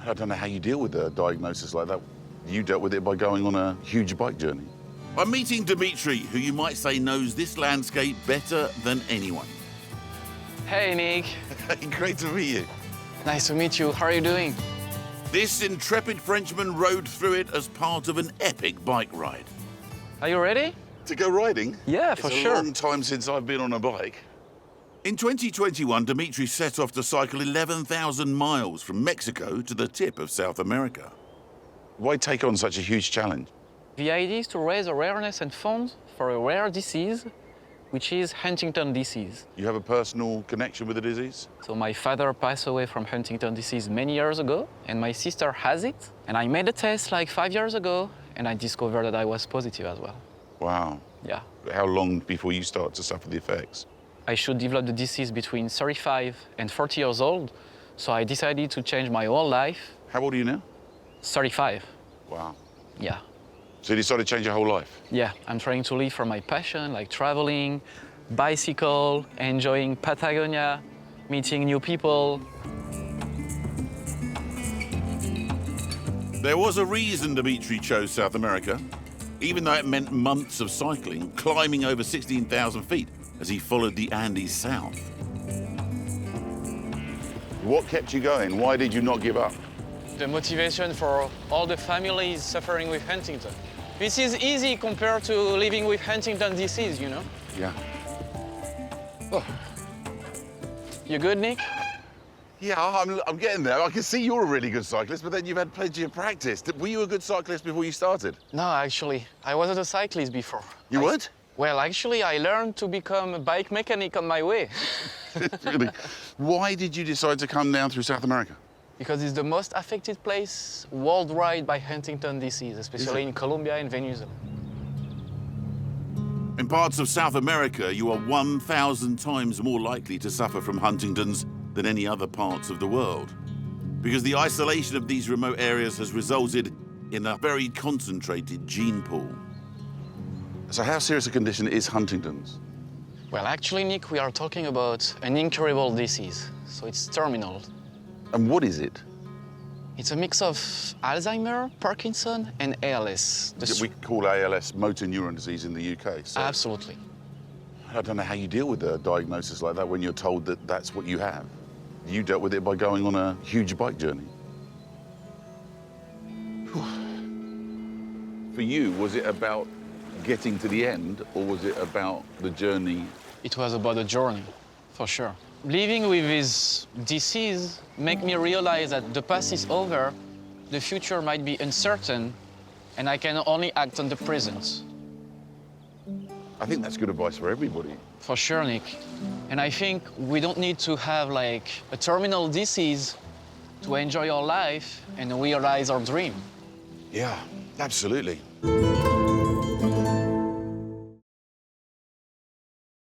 I don't know how you deal with a diagnosis like that. You dealt with it by going on a huge bike journey. I'm meeting Dimitri, who you might say knows this landscape better than anyone. Hey, Nick. Great to meet you. Nice to meet you. How are you doing? This intrepid Frenchman rode through it as part of an epic bike ride. Are you ready? To go riding? Yeah, for sure. It's a long time since I've been on a bike. In 2021, Dimitri set off to cycle 11,000 miles from Mexico to the tip of South America. Why take on such a huge challenge? The idea is to raise awareness and funds for a rare disease, which is Huntington disease. You have a personal connection with the disease? So my father passed away from Huntington disease many years ago, and my sister has it. And I made a test like 5 years ago, and I discovered that I was positive as well. Wow. Yeah. How long before you start to suffer the effects? I should develop the disease between 35 and 40 years old, so I decided to change my whole life. How old are you now? 35. Wow. Yeah. So you decided to change your whole life? Yeah, I'm trying to live for my passion, like traveling, bicycle, enjoying Patagonia, meeting new people. There was a reason Dimitri chose South America, even though it meant months of cycling, climbing over 16,000 feet as he followed the Andes south. What kept you going? Why did you not give up? The motivation for all the families suffering with Huntington. This is easy compared to living with Huntington disease, you know? Yeah. Oh. You good, Nick? Yeah, I'm getting there. I can see you're a really good cyclist, but then you've had plenty of practice. Were you a good cyclist before you started? No, actually, I wasn't a cyclist before. You weren't? Well, actually, I learned to become a bike mechanic on my way. Really? Why did you decide to come down through South America? Because it's the most affected place worldwide by Huntington disease, especially in Colombia and Venezuela. In parts of South America, you are 1,000 times more likely to suffer from Huntington's than any other parts of the world, because the isolation of these remote areas has resulted in a very concentrated gene pool. So how serious a condition is Huntington's? Well, actually, Nick, we are talking about an incurable disease, so it's terminal. And what is it? It's a mix of Alzheimer, Parkinson, and ALS. We call ALS motor neuron disease in the UK. So Absolutely. I don't know how you deal with a diagnosis like that when you're told that that's what you have. You dealt with it by going on a huge bike journey. For you, was it about getting to the end, or was it about the journey? It was about the journey, for sure. Living with this disease made me realize that the past is over, the future might be uncertain, and I can only act on the present. I think that's good advice for everybody. For sure, Nick. And I think we don't need to have like a terminal disease to enjoy our life and realize our dream. Yeah, absolutely.